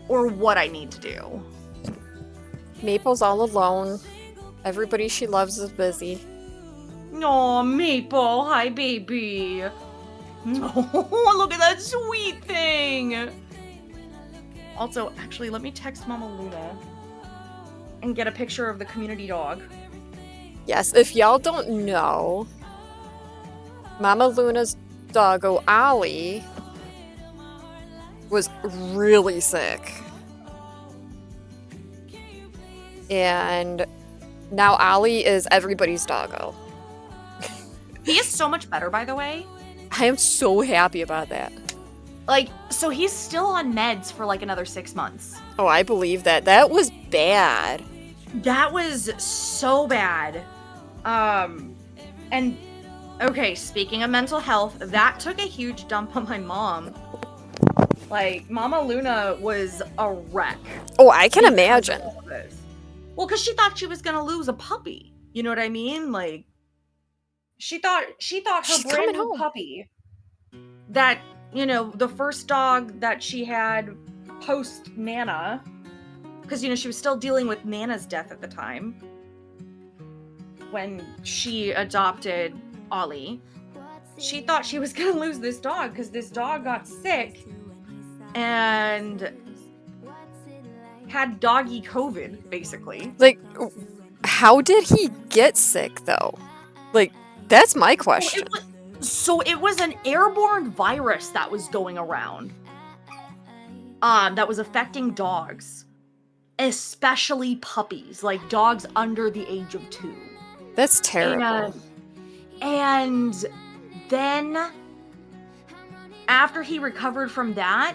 or what I need to do. Maple's all alone. Everybody she loves is busy. Oh, Maple, hi, baby. Oh, look at that sweet thing. Also, actually, let me text Mama Luna and get a picture of the community dog. Yes, if y'all don't know, Mama Luna's doggo, Ollie, was really sick. And now Ollie is everybody's doggo. He is so much better, by the way. I am so happy about that. Like, so he's still on meds for like another 6 months. Oh, I believe that. That was bad. That was so bad. And okay, speaking of mental health, that took a huge dump on my mom. Like, Mama Luna was a wreck. Oh, I can imagine. Well, because she thought she was gonna lose a puppy. You know what I mean? Like, she thought her She's brand coming new home. puppy, that, you know, the first dog that she had post Nana, because, you know, she was still dealing with Nana's death at the time when she adopted Ollie. She thought she was gonna lose this dog because this dog got sick and had doggy COVID, basically. Like, how did he get sick, though? Like, that's my question. So it was an airborne virus that was going around. That was affecting dogs. Especially puppies, like dogs under the age of 2. That's terrible. And then, after he recovered from that,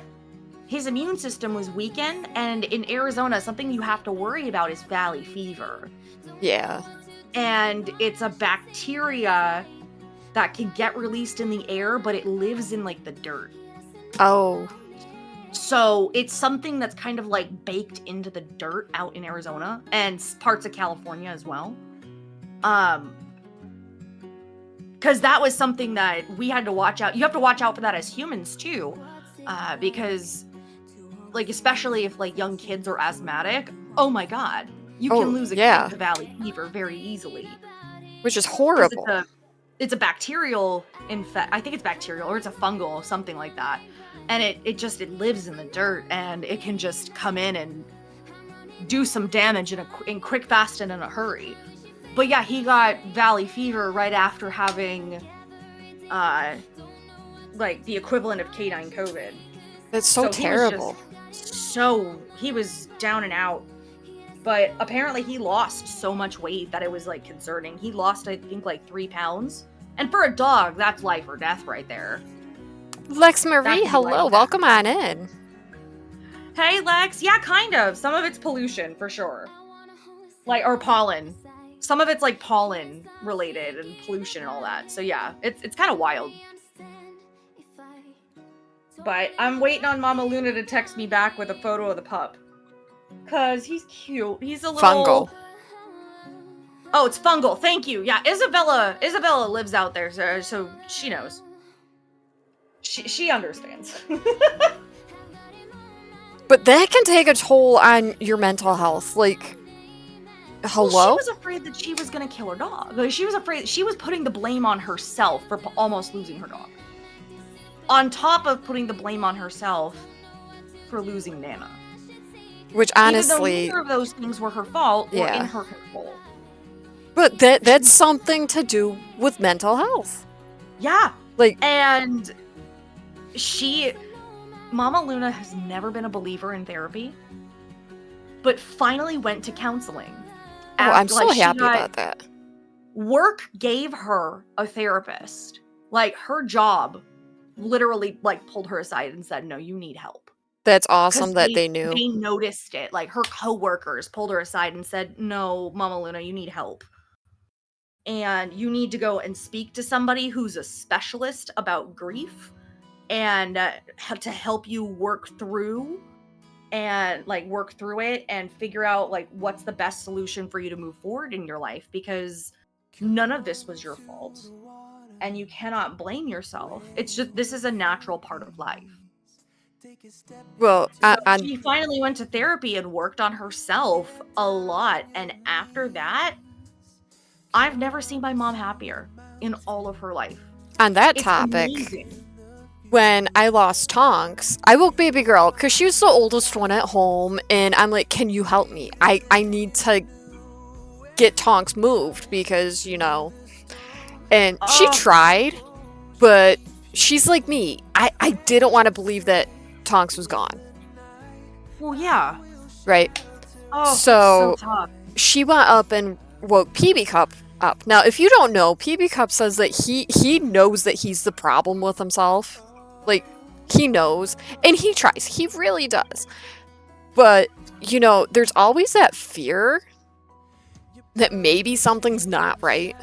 his immune system was weakened, and in Arizona, something you have to worry about is valley fever. Yeah. And it's a bacteria that can get released in the air, but it lives in, like, the dirt. Oh. So it's something that's kind of, like, baked into the dirt out in Arizona, and parts of California as well. Because that was something that we had to watch out. You have to watch out for that as humans, too. Because, like, especially if, like, young kids are asthmatic, oh my god, you can lose a kid to valley fever very easily. Which is horrible. It's a bacterial I think it's bacterial, or it's a fungal, something like that. And it lives in the dirt, and it can just come in and do some damage in quick, fast, and in a hurry. But yeah, he got valley fever right after having, like, the equivalent of canine COVID. That's so terrible. He was down and out. But apparently he lost so much weight that it was, like, concerning. He lost, I think, like 3 pounds. And for a dog, that's life or death right there. Lex Marie, hello, welcome on in. Hey, Lex. Yeah, kind of. Some of it's pollution, for sure. Like, or pollen. Some of it's, like, pollen related and pollution and all that. So yeah, it's kind of wild. But I'm waiting on Mama Luna to text me back with a photo of the pup. Cause he's cute. He's a little... Fungal. Oh, it's fungal. Thank you. Yeah, Isabella lives out there, so she knows. She understands. But that can take a toll on your mental health. Like, hello? Well, she was afraid that she was going to kill her dog. Like, she was afraid. She was putting the blame on herself for almost losing her dog. On top of putting the blame on herself for losing Nana. Which, honestly... Even though neither of those things were her fault or in her control. But that's something to do with mental health. Yeah. Like... And Mama Luna has never been a believer in therapy, but finally went to counseling. Oh, I'm so happy about that. Work gave her a therapist. Like, her job literally, like, pulled her aside and said, no, you need help. That's awesome that they knew. They noticed it. Like, her coworkers pulled her aside and said, no, Mama Luna, you need help. And you need to go and speak to somebody who's a specialist about grief and to help you work through it and figure out, like, what's the best solution for you to move forward in your life, because none of this was your fault and you cannot blame yourself. It's just, this is a natural part of life. Well, So she finally went to therapy and worked on herself a lot. And after that, I've never seen my mom happier in all of her life. on that It's topic, amazing. when I lost Tonks, I woke baby girl because she was the oldest one at home, and I'm like, "Can you help me? I need to get Tonks moved because And she Oh, tried, but she's like me. I didn't want to believe that Tonks was gone, well, yeah. right? Oh, that's so So tough. she went up and woke PB Cup up. Now, if you don't know, PB Cup says that he knows that he's the problem with himself. Like, he knows, and he tries. He really does. But, there's always that fear that maybe something's not right.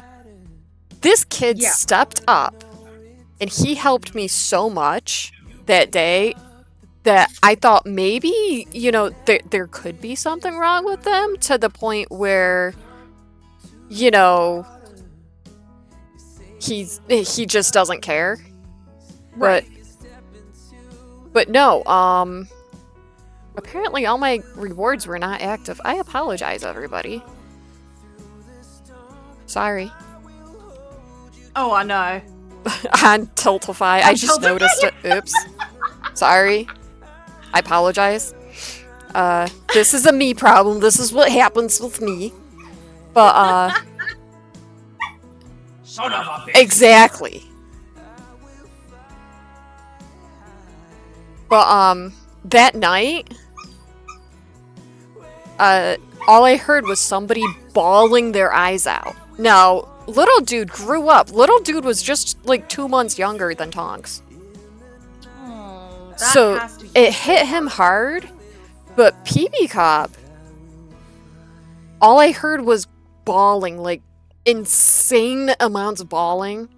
This kid Yeah. stepped up, and he helped me so much that day that I thought maybe, there could be something wrong with them, to the point where, he just doesn't care. Right. But no, apparently all my rewards were not active. I apologize, everybody. Sorry. Oh, I know. On Tiltify, I just Tiltify. noticed it. Oops. Sorry. I apologize. This is a me problem. This is what happens with me. But, Son of a bitch. exactly. But, that night, all I heard was somebody bawling their eyes out. Now, little dude grew up. Little dude was just like 2 months younger than Tonks. Oh, that So has to be it hit him hard, but PB Cop, all I heard was bawling, like insane amounts of bawling.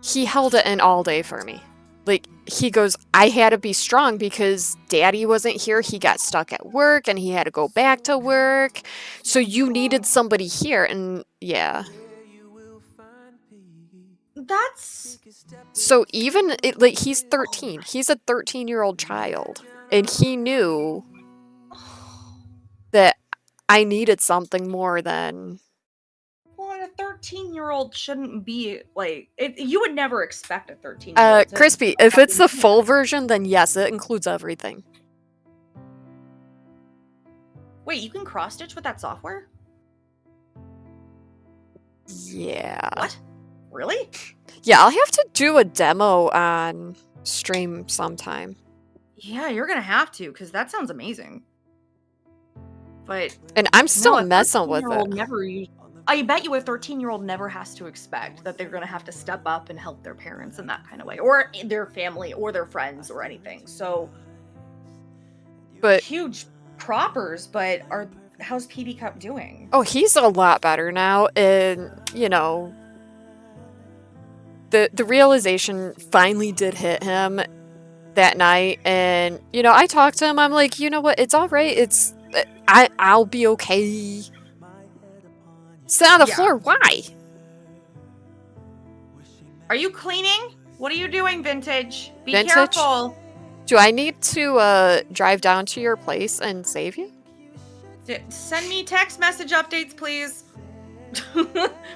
He held it in all day for me. Like, he goes, I had to be strong because daddy wasn't here. He got stuck at work and he had to go back to work. So you needed somebody here. And yeah. That's So even, like, he's 13. He's a 13-year-old child. And he knew that I needed something more than... well, and a 13-year-old shouldn't be like it. You would never expect a 13-year-old. Crispy, if it's the full version, then yes, it includes everything. Wait, you can cross stitch with that software? Yeah. What? Really? Yeah, I'll have to do a demo on stream sometime. Yeah, you're gonna have to, because that sounds amazing. But And I'm still no, a messing with 13-year-old it. never I bet you a 13-year-old never has to expect that they're gonna have to step up and help their parents in that kind of way, or their family, or their friends, or anything. So, But huge proppers. But how's PB Cup doing? oh, he's a lot better now, and the realization finally did hit him that night, and I talked to him. I'm like, you know what? It's all right. I'll be okay. Sit on the floor. Why? Are you cleaning? What are you doing, Vintage? Be Vintage? careful. Do I need to drive down to your place and save you? Send me text message updates, please.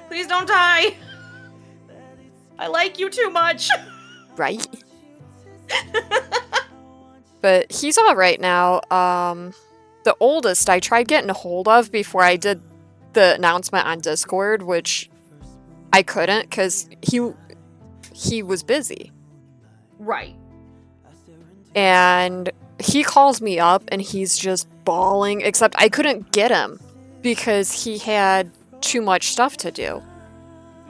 Please don't die. I like you too much. Right. But he's all right now. The oldest I tried getting a hold of before I did the announcement on Discord, which I couldn't because he was busy. Right. And he calls me up and he's just bawling, except I couldn't get him because he had too much stuff to do.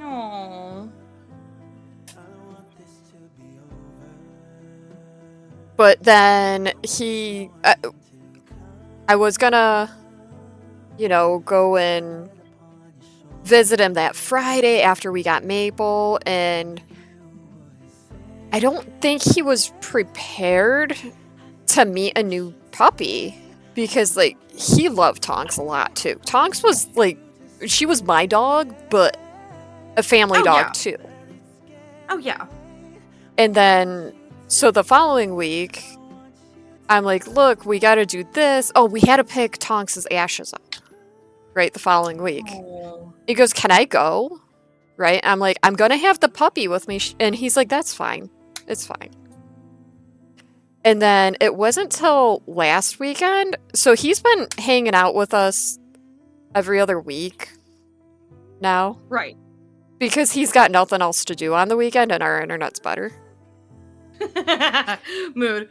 Aww. But then I was gonna, go and visit him that Friday after we got Maple, and I don't think he was prepared to meet a new puppy because, like, he loved Tonks a lot too. Tonks was like, she was my dog, but a family dog too. Oh yeah. And then, so the following week, I'm like, look, we gotta do this. Oh, we had to pick Tonks's ashes up, right, the following week. Oh. He goes, can I go? Right? I'm like, I'm gonna have the puppy with me. And he's like, that's fine. It's fine. And then it wasn't till last weekend. So he's been hanging out with us every other week now. Right. Because he's got nothing else to do on the weekend and our internet's better. Mood.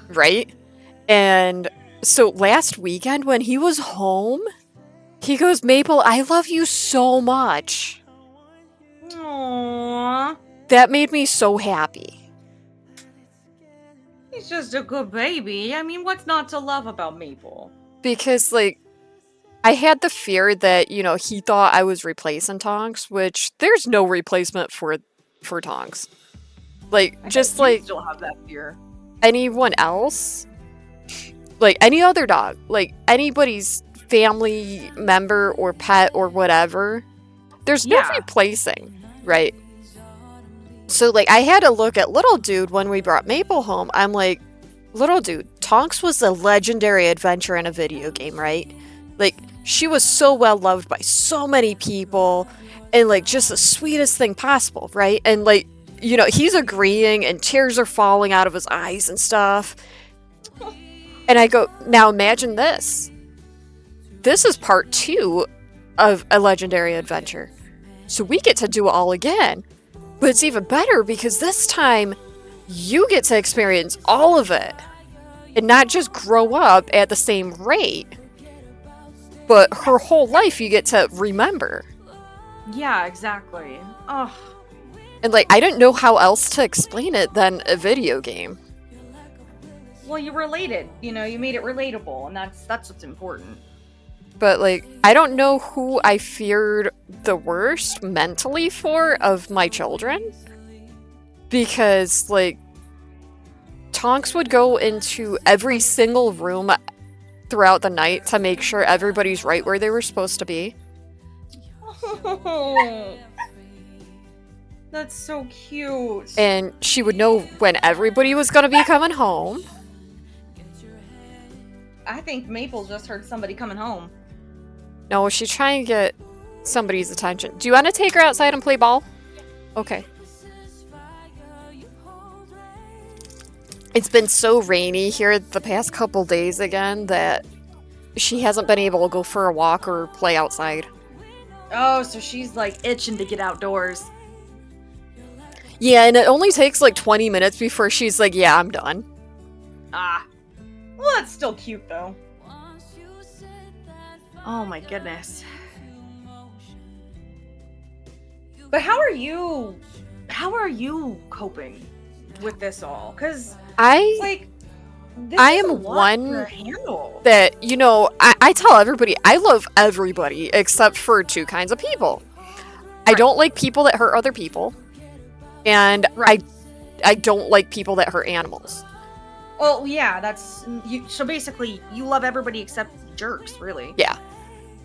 Right? And so last weekend when he was home, he goes, Maple, I love you so much. Aww. That made me so happy. He's just a good baby. I mean, what's not to love about Maple? Because, like, I had the fear that, you know, he thought I was replacing Tonks, which there's no replacement for Tonks. Like, just like still have that fear. Anyone else, like any other dog, like anybody's family member or pet or whatever, there's no replacing, right? So, like, I had to look at Little Dude when we brought Maple home. I'm like, Little Dude, Tonks was a legendary adventure in a video game, right? Like, she was so well loved by so many people and, like, just the sweetest thing possible, right? And, like, you know, he's agreeing and tears are falling out of his eyes and stuff. And I go, now imagine this. This is part 2 of a legendary adventure. So we get to do it all again. But it's even better because this time you get to experience all of it and not just grow up at the same rate, but her whole life you get to remember. Yeah, exactly. Oh. And, like, I didn't know how else to explain it than a video game. Well, you related. You know, you made it relatable, and that's what's important. But, like, I don't know who I feared the worst mentally for of my children. Because, like, Tonks would go into every single room throughout the night to make sure everybody's right where they were supposed to be. Oh, that's so cute. And she would know when everybody was going to be coming home. I think Maple just heard somebody coming home. No, she's trying to get somebody's attention. Do you want to take her outside and play ball? Okay. It's been so rainy here the past couple days again that she hasn't been able to go for a walk or play outside. Oh, so she's like itching to get outdoors. Yeah, and it only takes like 20 minutes before she's like, yeah, I'm done. Ah. Well, that's still cute though. Oh my goodness. But how are you coping with this all? Because like, I am one that, you know, I tell everybody, I love everybody except for 2 kinds of people. I don't like people that hurt other people, and I don't like people that hurt animals. Oh, yeah, that's... So basically, you love everybody except jerks, really. Yeah.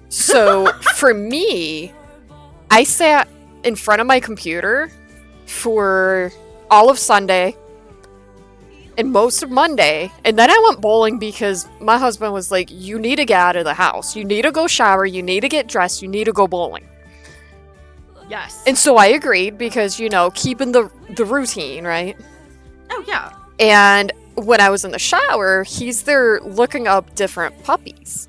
So, for me, I sat in front of my computer for all of Sunday and most of Monday, and then I went bowling because my husband was like, you need to get out of the house. You need to go shower. You need to get dressed. You need to go bowling. Yes. And so I agreed because, you know, keeping the routine, right? Oh, yeah. And when I was in the shower, he's there looking up different puppies.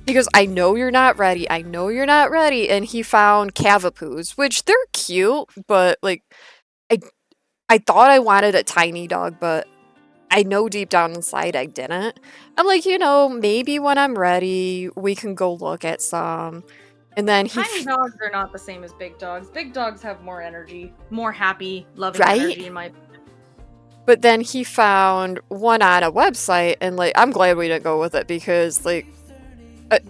He goes, I know you're not ready. I know you're not ready. And he found Cavapoos, which they're cute, but, like, I thought I wanted a tiny dog, but I know deep down inside I didn't. I'm like, you know, maybe when I'm ready, we can go look at some. And then tiny dogs are not the same as big dogs. Big dogs have more energy, more happy, loving energy in my opinion. But then he found one on a website, and, like, I'm glad we didn't go with it because, like,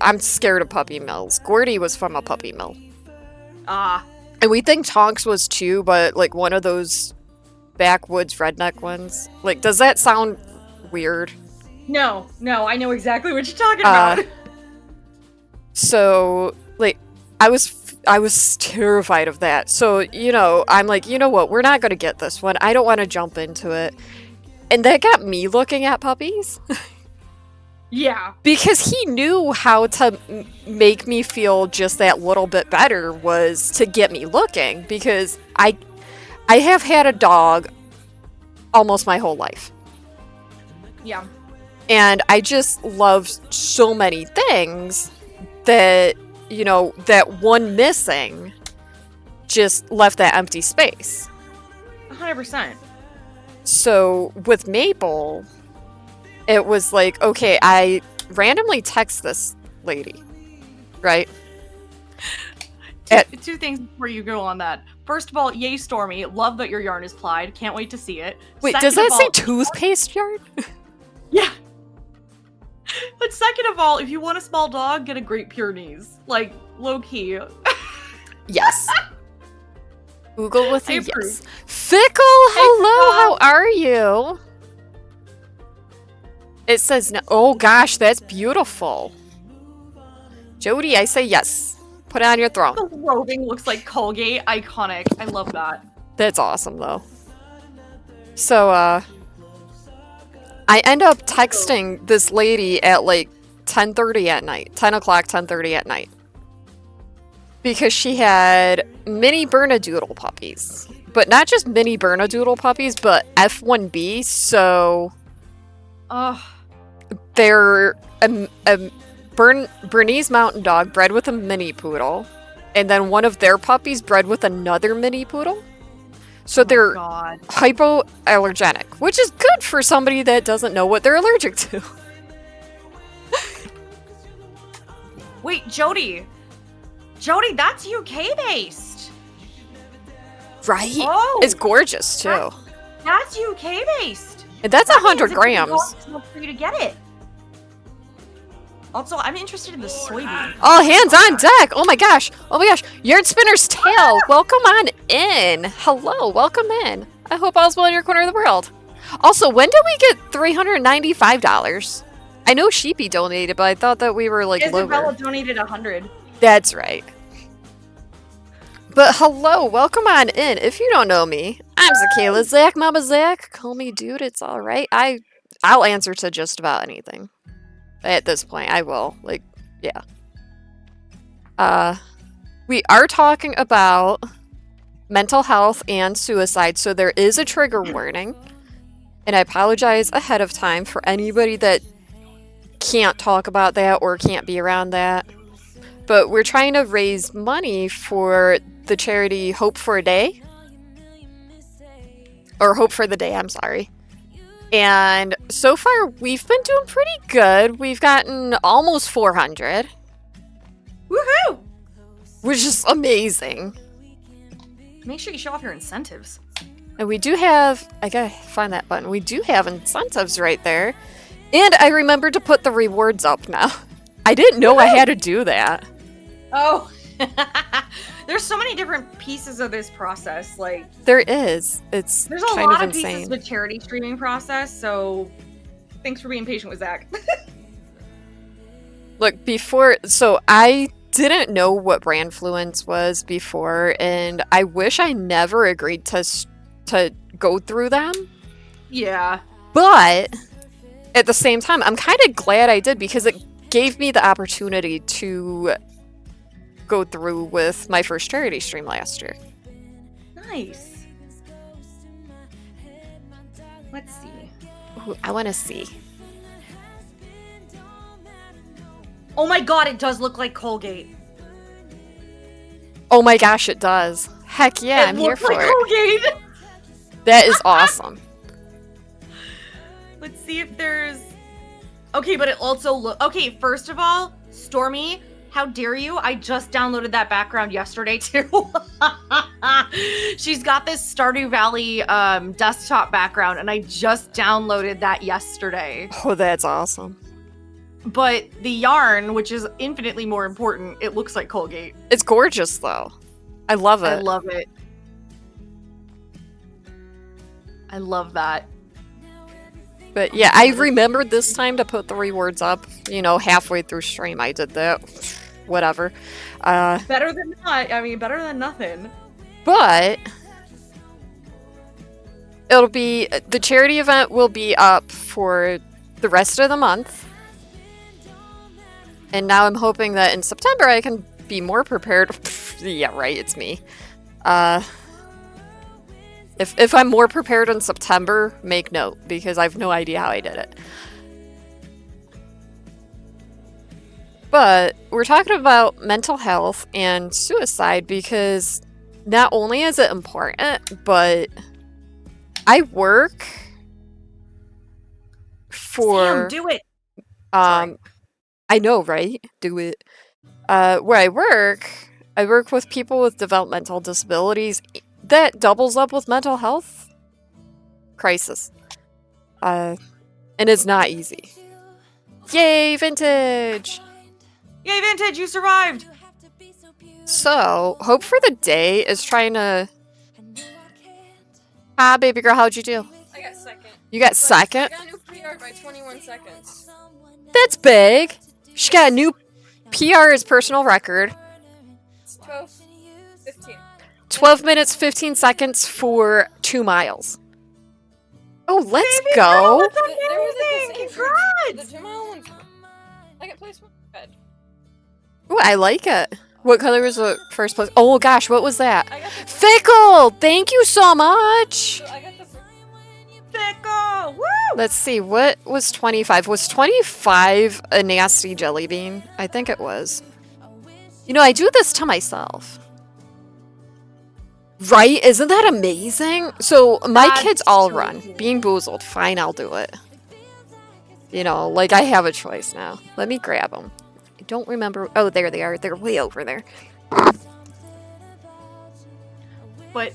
I'm scared of puppy mills. Gordy was from a puppy mill. Ah. And we think Tonks was too, but, like, one of those backwoods redneck ones. Like, does that sound weird? No, I know exactly what you're talking about. So, like, I was terrified of that. So, you know, I'm like, you know what? We're not going to get this one. I don't want to jump into it. And that got me looking at puppies. Yeah. Because he knew how to make me feel just that little bit better was to get me looking. Because I have had a dog almost my whole life. Yeah. And I just love so many things that, you know, that one missing just left that empty space. 100%. So with Maple, it was like, okay, I randomly text this lady, right? Two things before you go on that. First of all, yay, Stormy. Love that your yarn is plied. Can't wait to see it. Wait, Second does that of say all, toothpaste yarn? Yeah. But second of all, if you want a small dog, get a Great Pyrenees. Like, low key. Yes. Google with I a approve. yes. Fickle, hello, how are you? It says no. Oh gosh, that's beautiful. Jody, I say yes. Put it on your throne. The roving looks like Colgate. Iconic. I love that. That's awesome though. So, I end up texting this lady at like 10:30 at night. 10 o'clock, 10:30 at night. Because she had mini Bernedoodle puppies. But not just mini Bernedoodle puppies, but F1B, so Ugh. they're a Bernese Mountain Dog bred with a mini poodle, and then one of their puppies bred with another mini poodle. So they're God. hypoallergenic, which is good for somebody that doesn't know what they're allergic to. Wait, Jody. Jody, that's UK based. Right? Oh. It's gorgeous too. That's UK based. And that's That 100 means it's gonna grams. cost more for you to get it. Also, I'm interested in the soybean. Oh, hands on deck! Oh my gosh! Oh my gosh! Yarn Spinner's Tail! Welcome on in! Hello, welcome in. I hope all's well in your corner of the world. Also, when did we get $395? I know Sheepy donated, but I thought that we were like Isabella lower. donated 100. That's right. But hello, welcome on in. If you don't know me, I'm Zakayla Zach, Mama Zach. Call me dude, it's alright. I'll answer to just about anything. At this point, I will. Like, yeah. We are talking about mental health and suicide, so there is a trigger warning. And I apologize ahead of time for anybody that can't talk about that or can't be around that. But we're trying to raise money for the charity Hope for a Day. Or Hope for the Day, I'm sorry. And so far, we've been doing pretty good. We've gotten almost 400. Woohoo! Which is amazing. Make sure you show off your incentives. And we do have, I gotta find that button. We do have incentives right there. And I remembered to put the rewards up now. I didn't know I had to do that. Oh. There's so many different pieces of this process. Like, There is. It's there's a kind lot of of pieces insane. to the charity streaming process, so thanks for being patient with Zach. Look, before, so I didn't know what Brandfluence was before, and I wish I never agreed to go through them. Yeah. But at the same time, I'm kind of glad I did because it gave me the opportunity to go through with my first charity stream last year. Nice. Let's see. Ooh, I want to see. Oh my god, it does look like Colgate. Oh my gosh, it does. Heck yeah, I'm here for it. Colgate. That is awesome. Let's see if there's... Okay, but it also okay, first of all, Stormy, how dare you? I just downloaded that background yesterday too. She's got this Stardew Valley desktop background, and I just downloaded that yesterday. Oh, that's awesome. But the yarn, which is infinitely more important, it looks like Colgate. It's gorgeous though. I love it. I love it. I love that. But yeah, I remembered this time to put the rewards up. You know, halfway through stream I did that. Whatever. Better than not. I mean, better than nothing. But it'll be the charity event will be up for the rest of the month. And now I'm hoping that in September I can be more prepared. Yeah, right, it's me. If I'm more prepared in September, make note, because I have no idea how I did it. But we're talking about mental health and suicide because not only is it important, but I work for... Sam, do it! I know, right? Do it. Where I work with people with developmental disabilities. That doubles up with mental health crisis. And it's not easy. Yay, vintage! Yay, Vintage, you survived! So, Hope for the Day is trying to... Ah, baby girl, how'd you do? I got second. You got second? I got a new PR by 21 seconds. That's big! She got a new PR as personal record. It's 12, 15. 12 minutes, 15 seconds for 2 miles. Oh, let's Baby go! girl, that's There was amazing! a Congrats! The 2 mile one's second place was good. Ooh, I like it. What color was the first place? Oh gosh, what was that? I got the Fickle! Thank you so much! I got the Fickle! Woo! Let's see, what was 25? Was 25 a nasty jelly bean? I think it was. You know, I do this to myself. Right? Isn't that amazing? So, my That's kids all so run. cool. Being Boozled. Fine, I'll do it. You know, like, I have a choice now. Let me grab them. I don't remember. Oh, there they are. They're way over there. But,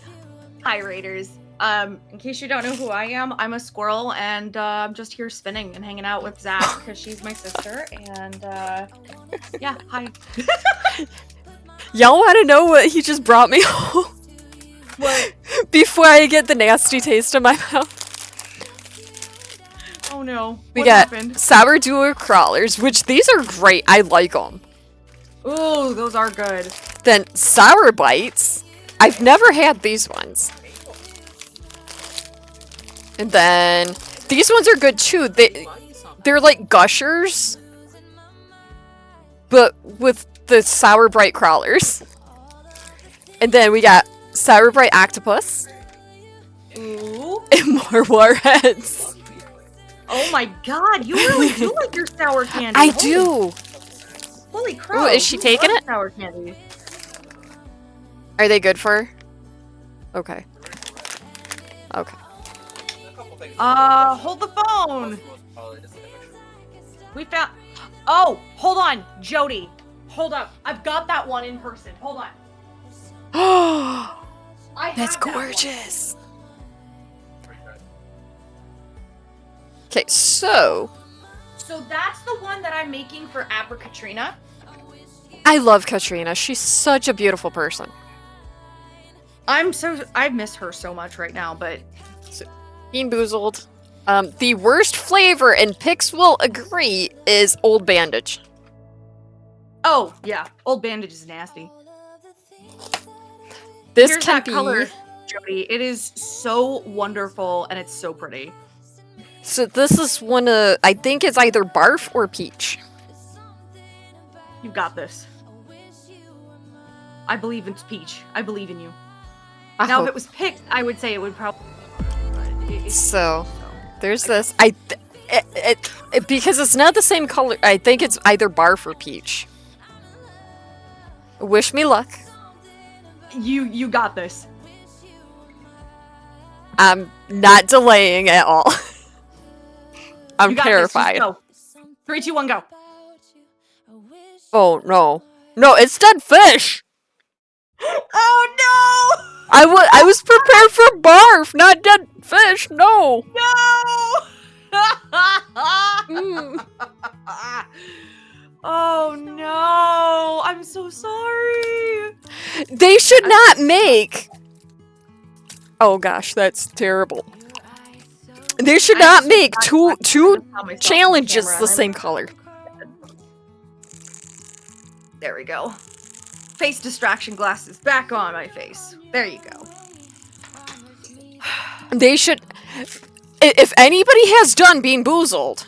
hi, Raiders. In case you don't know who I am, I'm a squirrel, and I'm just here spinning and hanging out with Zach because she's my sister. And yeah, hi. Y'all want to know what he just brought me home? What? Before I get the nasty taste in my mouth. Oh no. We What got happened? sourdough crawlers, which these are great. I like them. Ooh, those are good. Then sour bites. I've never had these ones. And then these ones are good too. They're like gushers, but with the sour bright crawlers. And then we got sour bright octopus Ooh. and more warheads. Oh my god, you really do like your sour candy. I do. Holy crap. Ooh, is she taking it? Sour candy. Are they good for her? Okay. Okay. Hold the phone. We found. Oh, hold on, Jody. Hold up. I've got that one in person. Hold on. I have That's that one. gorgeous. Okay, so So that's the one that I'm making for Katrina. I love Katrina. She's such a beautiful person. I miss her so much right now, but Bean Boozled. The worst flavor, and Pix will agree, is Old Bandage. oh yeah, Old Bandage is nasty. This Here's can that be. color, Jody. It is so wonderful and it's so pretty. So this is one of. I think it's either Barf or Peach. You've got this. I believe it's Peach. I believe in you. I Now, hope- if it was picked, I would say it would probably. So there's this. Because it's not the same color. I think it's either Barf or Peach. Wish me luck. You got this. I'm not delaying at all. I'm You got terrified. This. Just go. 3, 2, 1, go. Oh no. No, it's dead fish! Oh I was prepared for barf, not dead fish, no! no! Mm. Oh no! I'm so sorry. They should not make... Oh gosh, that's terrible. They should not make two challenges the same color. There we go. Face distraction glasses back on my face. There you go. They should. If anybody has done Bean Boozled,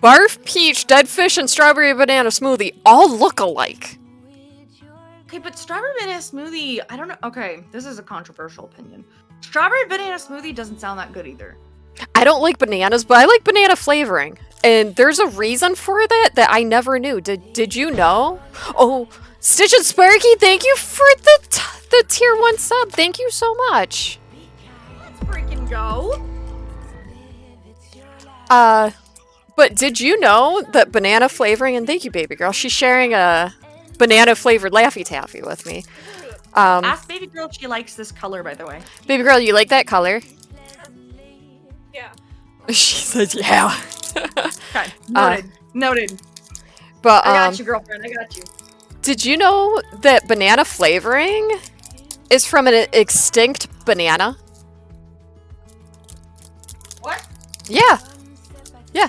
barf, peach, dead fish, and strawberry banana smoothie all look alike. Okay, but strawberry banana smoothie, I don't know. Okay, this is a controversial opinion. Strawberry banana smoothie doesn't sound that good either. I don't like bananas, but I like banana flavoring. And there's a reason for that I never knew. Did you know? Oh, Stitch and Sparky, thank you for the tier 1 sub. Thank you so much. Let's freaking go. But did you know that banana flavoring, and thank you, baby girl, she's sharing a banana flavored Laffy Taffy with me. Ask baby girl if she likes this color, by the way. Baby girl, you like that color? Yeah. She said, yeah. Okay, noted. Noted. But I got you, girlfriend. I got you. did you know that banana flavoring is from an extinct banana? What? Yeah. Yeah.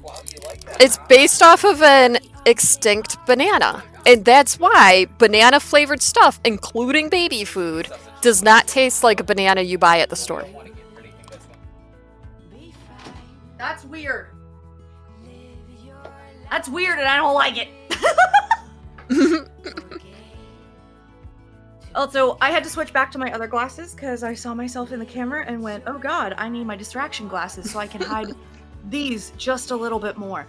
Wow, you like that? It's based off of an extinct banana. And that's why banana flavored stuff, including baby food, does not taste like a banana you buy at the store. That's weird. That's weird and I don't like it. Also, I had to switch back to my other glasses because I saw myself in the camera and went, oh god, I need my distraction glasses so I can hide these just a little bit more.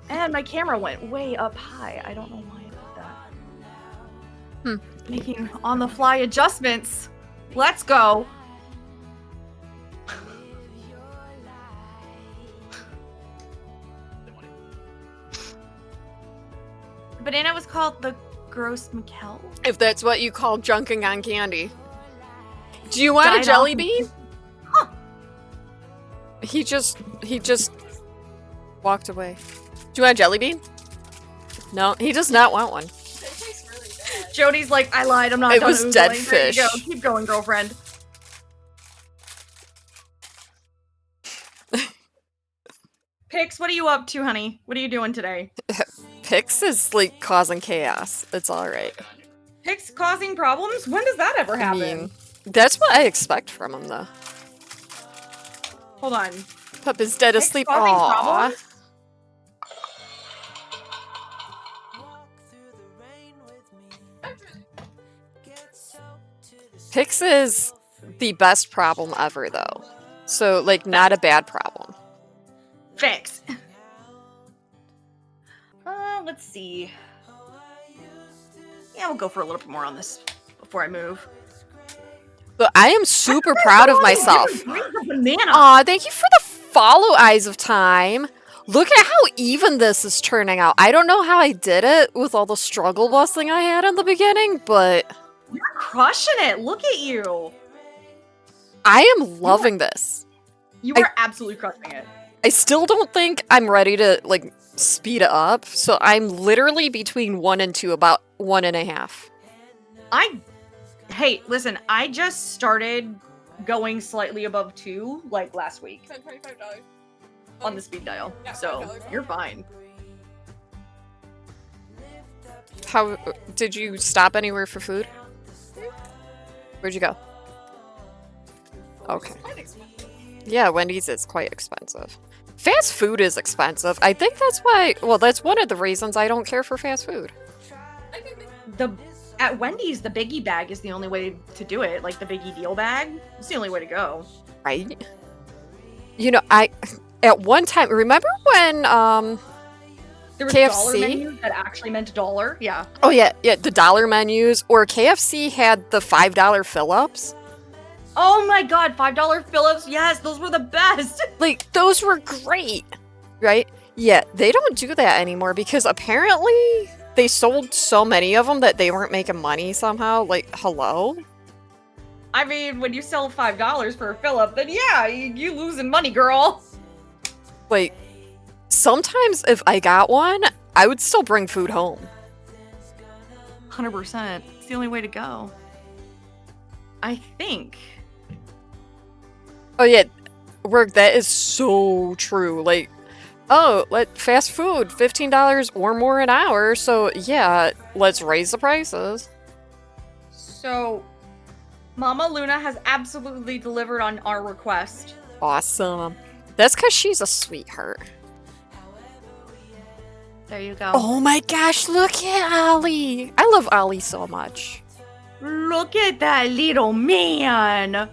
And my camera went way up high. I don't know why I did that. Making on-the-fly adjustments. Let's go. Banana was called the Gross Mikkel. If that's what you call junking on candy. Do you want a Died jelly off. bean? Huh. He just walked away. Do you want a jelly bean? No, he does not want one. It tastes really bad. Jody's like, I lied. I'm not It done was oozling. dead There you fish. go. Keep going, girlfriend. Pix, what are you up to, honey? What are you doing today? Pix is like causing chaos. It's alright. Pix causing problems? When does that ever I happen? mean, that's what I expect from him, though. Hold on. Pup is dead Pix asleep. causing Aww. problems? Pix is the best problem ever, though. So, like, not a bad problem. Fix. Let's see. Yeah, we'll go for a little bit more on this before I move. But I am super proud of myself. Banana. Aw, thank you for the follow, Eyes of Time. Look at how even this is turning out. I don't know how I did it with all the struggle busting I had in the beginning, but You're crushing it. Look at you. I am loving this. You are absolutely crushing it. I still don't think I'm ready to, like, speed it up, so I'm literally between 1 and 2, about 1.5. Hey, listen, I just started going slightly above 2, like, last week $25. on the speed dial. Yeah, So, $5. you're fine. How did you stop anywhere for food? Where'd you go? Okay. Quite expensive. Yeah, Wendy's is quite expensive. Fast food is expensive. I think that's why, well, that's one of the reasons I don't care for fast food. I think At Wendy's, the biggie bag is the only way to do it. Like, the biggie deal bag. It's the only way to go. Right? You know, at one time, remember when, There was KFC? dollar menus that actually meant $1. Yeah. oh yeah, the dollar menus, or KFC had the $5 fill-ups? Oh my god, $5 Phillips. Yes, those were the best. Like, those were great, right? Yeah, they don't do that anymore because apparently they sold so many of them that they weren't making money somehow. Like, hello? I mean, when you sell $5 for a Phillip, then yeah, you losing money, girl. Like, sometimes if I got one, I would still bring food home. 100%. It's the only way to go. I think. Oh yeah, work, that is so true. Like, oh, fast food, $15 or more an hour, so yeah, let's raise the prices. So, Mama Luna has absolutely delivered on our request. Awesome. That's because she's a sweetheart. There you go. Oh my gosh, look at Ollie. I love Ollie so much. Look at that little man.